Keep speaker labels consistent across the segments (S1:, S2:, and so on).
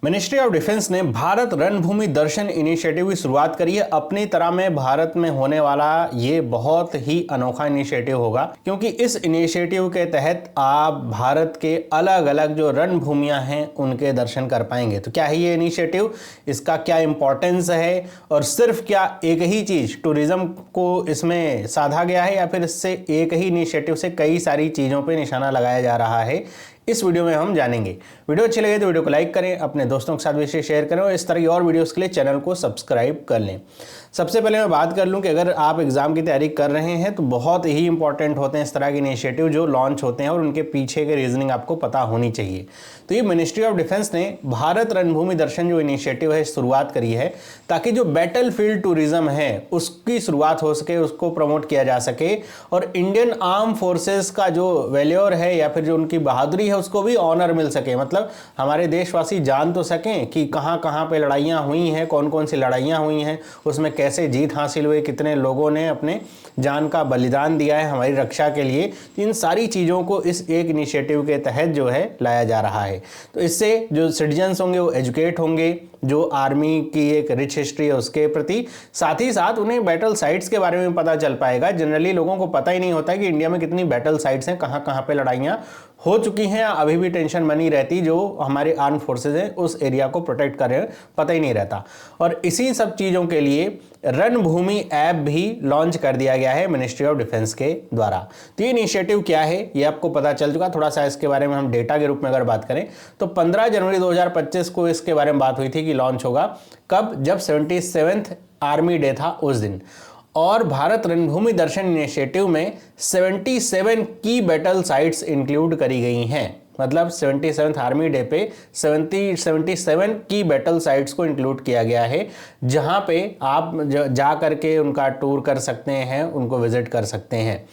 S1: Ministry of defence ने भारत रणभूमि दर्शन initiative की शुरुआत करी है। अपनी तरह में भारत में होने वाला ये बहुत ही अनोखा इनिशिएटिव होगा, क्योंकि इस इनिशिएटिव के तहत आप भारत के अलग अलग जो रणभूमियां हैं उनके दर्शन कर पाएंगे। तो क्या है ये इनिशिएटिव, इसका क्या इंपॉर्टेंस है, और सिर्फ क्या एक ही चीज टूरिज्म को इसमें साधा गया है, या फिर इससे एक ही इनिशिएटिव से कई सारी चीजों पर निशाना लगाया जा रहा है, इस वीडियो में हम जानेंगे। वीडियो अच्छी लगे तो वीडियो को लाइक करें, अपने दोस्तों के साथ भी इसे शेयर करें और इस तरह की और वीडियोस के लिए चैनल को सब्सक्राइब कर लें। सबसे पहले मैं बात कर लूं कि अगर आप एग्जाम की तैयारी कर रहे हैं तो बहुत ही इंपॉर्टेंट होते हैं इस तरह के इनिशिएटिव जो लॉन्च होते हैं और उनके पीछे के रीजनिंग आपको पता होनी चाहिए। तो ये मिनिस्ट्री ऑफ डिफेंस ने भारत रणभूमि दर्शन जो इनिशिएटिव है शुरुआत करी है, ताकि जो बैटल फील्ड टूरिज्म है उसकी शुरुआत हो सके, उसको प्रमोट किया जा सके और इंडियन आर्म फोर्सेस का जो वैल्योर है या फिर जो उनकी बहादुरी है उसको भी ऑनर मिल सके। मतलब हमारे देशवासी जान तो सकें कि कहां कहां पे लड़ाइयां हुई हैं, कौन कौन सी लड़ाइयां हुई हैं, उसमें कैसे जीत हासिल हुई, कितने लोगों ने अपने जान का बलिदान दिया है हमारी रक्षा के लिए। इन सारी चीज़ों को इस एक इनिशिएटिव के तहत जो है लाया जा रहा है। तो इससे जो सिटीजन्स होंगे वो एजुकेट होंगे, जो आर्मी की एक रिच हिस्ट्री है उसके प्रति, साथ ही साथ उन्हें बैटल साइट्स के बारे में पता चल पाएगा। जनरली लोगों को पता ही नहीं होता कि इंडिया में कितनी बैटल साइट्स हैं, कहाँ कहाँ पे लड़ाइयाँ हो चुकी हैं, अभी भी टेंशन बनी रहती, जो हमारे आर्म फोर्सेज हैं उस एरिया को प्रोटेक्ट कर रहे हैं, पता ही नहीं रहता। और इसी सब चीज़ों के लिए रणभूमि ऐप भी लॉन्च कर दिया गया है मिनिस्ट्री ऑफ डिफेंस के द्वारा। तो ये इनिशिएटिव क्या है ये आपको पता चल चुका। थोड़ा सा इसके बारे में हम डेटा के रूप में अगर बात करें तो 15 जनवरी 2025 को इसके बारे में बात हुई थी कि लॉन्च होगा। कब? जब 77th आर्मी डे था उस दिन। और भारत रणभूमि दर्शन इनिशिएटिव में 77 की बैटल साइट्स इंक्लूड करी गई हैं। मतलब 77th आर्मी डे पे 77 की बैटल साइट्स को इंक्लूड किया गया है, जहां पे आप जा करके उनका टूर कर सकते हैं, उनको विजिट कर सकते हैं।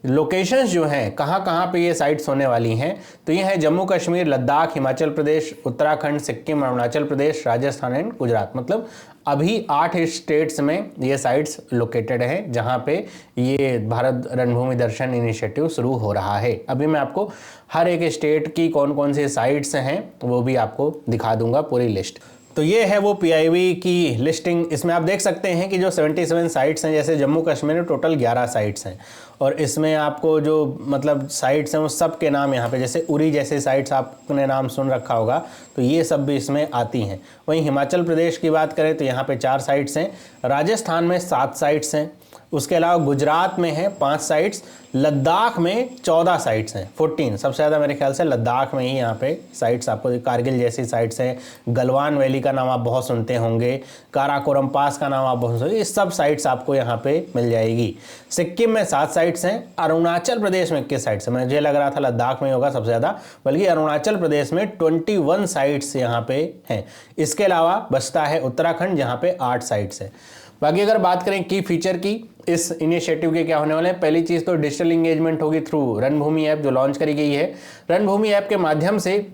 S1: लोकेशंस जो हैं कहाँ कहाँ पे ये साइट्स होने वाली हैं, तो ये है जम्मू कश्मीर, लद्दाख, हिमाचल प्रदेश, उत्तराखंड, सिक्किम, अरुणाचल प्रदेश, राजस्थान एंड गुजरात। मतलब अभी 8 स्टेट्स में ये साइट्स लोकेटेड हैं जहाँ पे ये भारत रणभूमि दर्शन इनिशिएटिव शुरू हो रहा है। अभी मैं आपको हर एक स्टेट की कौन कौन सी साइट्स हैं वो भी आपको दिखा दूंगा पूरी लिस्ट। तो ये है वो पीआईबी की लिस्टिंग। इसमें आप देख सकते हैं कि जो 77 साइट्स हैं, जैसे जम्मू कश्मीर में टोटल 11 साइट्स हैं, और इसमें आपको जो मतलब साइट्स हैं वो सब के नाम यहाँ पे, जैसे उरी जैसे साइट्स आपने नाम सुन रखा होगा, तो ये सब भी इसमें आती हैं। वहीं हिमाचल प्रदेश की बात करें तो यहाँ पे 4 साइट्स हैं, राजस्थान में 7 साइट्स हैं, उसके अलावा गुजरात में है 5 साइट्स, लद्दाख में 14 साइट्स हैं, 14। सबसे ज़्यादा मेरे ख्याल से लद्दाख में ही यहाँ पे साइट्स आपको, कारगिल जैसी साइट्स हैं, गलवान वैली का नाम आप बहुत सुनते होंगे, काराकोरम पास का नाम आप बहुत सुनते, ये सब साइट्स आपको यहाँ पे मिल जाएगी। सिक्किम में 7 साइट्स हैं, अरुणाचल प्रदेश में 21 साइट्स हैं। मुझे लग रहा था लद्दाख में होगा सबसे ज़्यादा, बल्कि अरुणाचल प्रदेश में 21 साइट्स यहाँ पे हैं। इसके अलावा बचता है उत्तराखंड, जहाँ पे 8 साइट्स हैं। बाकी अगर बात करें की फीचर की, इस इनिशिएटिव के क्या होने वाले हैं, पहली चीज़ तो डिजिटल इंगेजमेंट होगी थ्रू रणभूमि ऐप जो लॉन्च करी गई है। रणभूमि ऐप के माध्यम से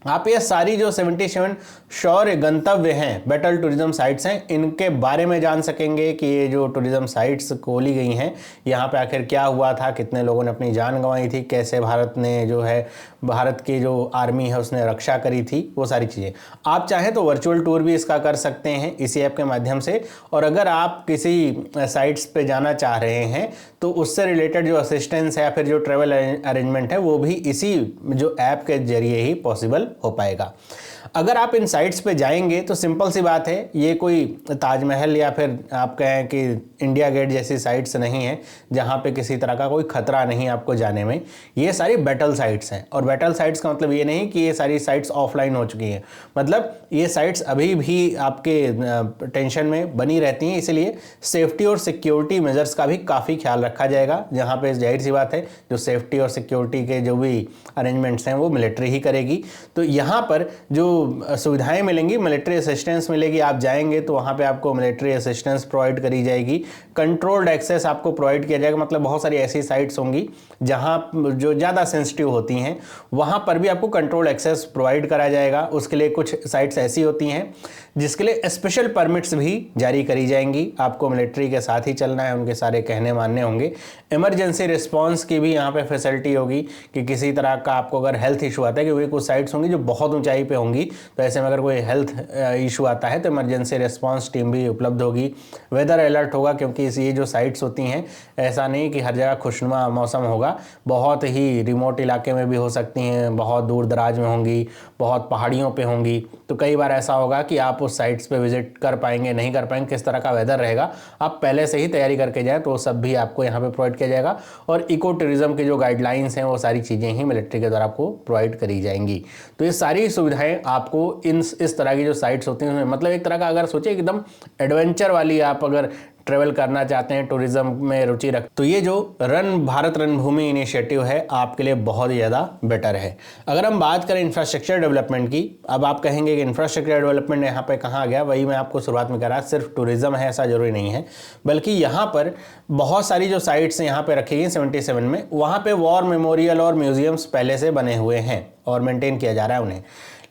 S1: आप ये सारी जो 77 शौर्य गंतव्य हैं, बैटल टूरिज्म साइट्स हैं, इनके बारे में जान सकेंगे कि ये जो टूरिज्म साइट्स खोली गई हैं यहाँ पे आखिर क्या हुआ था, कितने लोगों ने अपनी जान गंवाई थी, कैसे भारत ने जो है, भारत की जो आर्मी है उसने रक्षा करी थी, वो सारी चीज़ें। आप चाहें तो वर्चुअल टूर भी इसका कर सकते हैं इसी ऐप के माध्यम से। और अगर आप किसी साइट्स पे जाना चाह रहे हैं तो उससे रिलेटेड जो असिस्टेंस है या फिर जो ट्रैवल अरेंजमेंट है वो भी इसी जो ऐप के जरिए ही पॉसिबल हो पाएगा। अगर आप इन साइट्स पे जाएंगे तो सिंपल सी बात है, ये कोई ताजमहल या फिर आप कहें कि इंडिया गेट जैसी साइट्स नहीं है जहाँ पे किसी तरह का कोई खतरा नहीं आपको जाने में। ये सारी बैटल साइट्स हैं, और बैटल साइट्स का मतलब ये नहीं कि ये सारी साइट्स ऑफलाइन हो चुकी हैं, मतलब ये साइट्स अभी भी आपके टेंशन में बनी रहती हैं। इसलिए सेफ्टी और सिक्योरिटी मेजर्स का भी काफ़ी ख्याल रखा जाएगा, जहाँ पे जाहिर सी बात है जो सेफ्टी और सिक्योरिटी के जो भी अरेंजमेंट्स हैं वो मिलिट्री ही करेगी। तो यहाँ पर जो सुविधाएं मिलेंगी, मिलिट्री असिस्टेंस मिलेगी, आप जाएंगे तो वहाँ पे आपको मिलिट्री असिस्टेंस प्रोवाइड करी जाएगी, कंट्रोल्ड एक्सेस आपको प्रोवाइड किया जाएगा। मतलब बहुत सारी ऐसी साइट्स होंगी जहाँ जो ज़्यादा सेंसिटिव होती हैं, वहाँ पर भी आपको कंट्रोल एक्सेस प्रोवाइड करा जाएगा। उसके लिए कुछ साइट्स ऐसी होती हैं जिसके लिए स्पेशल परमिट्स भी जारी करी जाएंगी, आपको मिलिट्री के साथ ही चलना है, उनके सारे कहने मानने होंगे। इमरजेंसी रिस्पॉन्स की भी यहाँ पे फैसिलिटी होगी कि किसी तरह का आपको अगर हेल्थ इशू आता है, क्योंकि कुछ साइट्स होंगी जो बहुत ऊंचाई पे होंगी, जाएगी। तो ऐसे में अगर कोई हेल्थ इशू आता है तो इमरजेंसी रिस्पांस टीम भी उपलब्ध होगी। वेदर अलर्ट होगा, क्योंकि ये जो साइट्स होती हैं ऐसा नहीं कि हर जगह खुशनुमा मौसम होगा, बहुत ही रिमोट इलाके में भी हो सकती हैं, बहुत दूर दराज में होंगी, बहुत पहाड़ियों पे होंगी। तो कई बार ऐसा होगा कि आप उस साइट्स पे विजिट कर पाएंगे नहीं कर पाएंगे, किस तरह का वेदर रहेगा, आप पहले से ही तैयारी करके जाएं तो वो सब भी आपको यहाँ पे प्रोवाइड किया जाएगा। और इको टूरिज्म की जो गाइडलाइंस हैं वो सारी चीज़ें ही मिलिट्री के द्वारा आपको प्रोवाइड करी जाएंगी। तो ये सारी सुविधाएं आपको इस तरह की जो साइट्स होती हैं, मतलब एक तरह का अगर सोचिए एकदम एडवेंचर वाली आप अगर ट्रेवल करना चाहते हैं, टूरिज्म में रुचि रख, तो ये जो भारत रणभूमि इनिशिएटिव है आपके लिए बहुत ही ज़्यादा बेटर है। अगर हम बात करें इंफ्रास्ट्रक्चर डेवलपमेंट की, अब आप कहेंगे कि इंफ्रास्ट्रक्चर डेवलपमेंट यहाँ पे कहाँ आ गया, वही मैं आपको शुरुआत में कह रहा, सिर्फ टूरिज्म है ऐसा जरूरी नहीं है, बल्कि यहाँ पर बहुत सारी जो साइट्स यहाँ पे रखी गई 77 में, वहाँ पे वॉर मेमोरियल और म्यूजियम्स पहले से बने हुए हैं और मेंटेन किया जा रहा है उन्हें।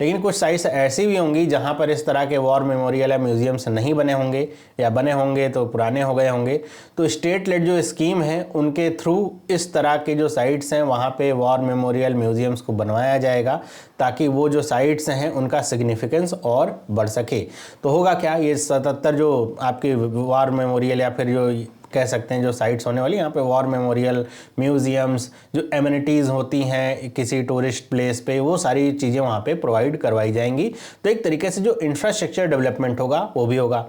S1: लेकिन कुछ साइट्स ऐसी भी होंगी जहाँ पर इस तरह के वॉर मेमोरियल या म्यूजियम्स नहीं बने होंगे, या बने होंगे तो पुराने हो गए होंगे। तो स्टेट लेड जो स्कीम है उनके थ्रू इस तरह के जो साइट्स हैं वहाँ पे वॉर मेमोरियल म्यूजियम्स को बनवाया जाएगा, ताकि वो जो साइट्स हैं उनका सिग्निफिकेंस और बढ़ सके। तो होगा क्या, ये 77 जो आपके वॉर मेमोरियल या फिर जो कह सकते हैं जो साइट्स होने वाली, यहाँ पे वॉर मेमोरियल, म्यूजियम्स, जो एमिनिटीज़ होती हैं किसी टूरिस्ट प्लेस पे, वो सारी चीज़ें वहाँ पे प्रोवाइड करवाई जाएंगी। तो एक तरीके से जो इंफ्रास्ट्रक्चर डेवलपमेंट होगा वो भी होगा।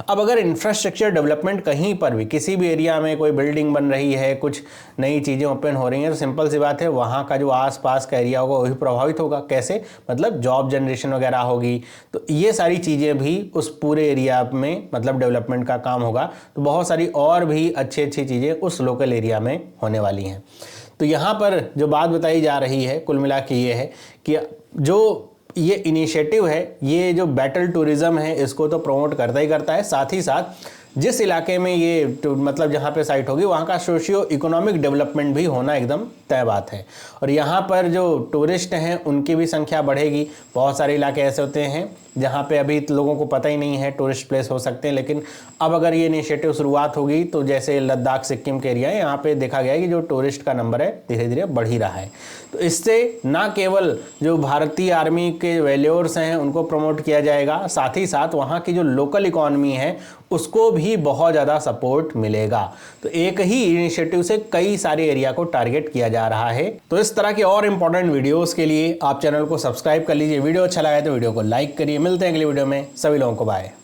S1: अब अगर इंफ्रास्ट्रक्चर डेवलपमेंट कहीं पर भी किसी भी एरिया में कोई बिल्डिंग बन रही है, कुछ नई चीज़ें ओपन हो रही हैं, तो सिंपल सी बात है वहाँ का जो आसपास का एरिया होगा वही प्रभावित होगा। कैसे, मतलब जॉब जनरेशन वगैरह होगी, तो ये सारी चीज़ें भी उस पूरे एरिया में मतलब डेवलपमेंट का काम होगा। तो बहुत सारी और भी अच्छी चीज़ें उस लोकल एरिया में होने वाली हैं। तो यहाँ पर जो बात बताई जा रही है कुल मिला के ये है कि जो ये इनिशिएटिव है, ये जो बैटल टूरिज्म है, इसको तो प्रमोट करता ही करता है, साथ ही साथ जिस इलाके में ये मतलब जहाँ पे साइट होगी वहाँ का सोशियो इकोनॉमिक डेवलपमेंट भी होना एकदम तय बात है। और यहाँ पर जो टूरिस्ट हैं उनकी भी संख्या बढ़ेगी। बहुत सारे इलाके ऐसे होते हैं जहाँ पे अभी लोगों को पता ही नहीं है टूरिस्ट प्लेस हो सकते हैं, लेकिन अब अगर ये इनिशिएटिव शुरुआत होगी तो जैसे लद्दाख सिक्किम के एरिया है, यहाँ पे देखा गया है कि जो टूरिस्ट का नंबर है धीरे धीरे बढ़ ही रहा है। तो इससे ना केवल जो भारतीय आर्मी के वैल्योर्स हैं उनको प्रमोट किया जाएगा, साथ ही साथ वहाँ की जो लोकल इकॉनमी है उसको भी बहुत ज़्यादा सपोर्ट मिलेगा। तो एक ही इनिशिएटिव से कई सारे एरिया को टारगेट किया जा रहा है। तो इस तरह के और इंपॉर्टेंट वीडियोस के लिए आप चैनल को सब्सक्राइब कर लीजिए। वीडियो अच्छा लगा है तो वीडियो को लाइक करिए। मिलते हैं अगली वीडियो में, सभी लोगों को बाय।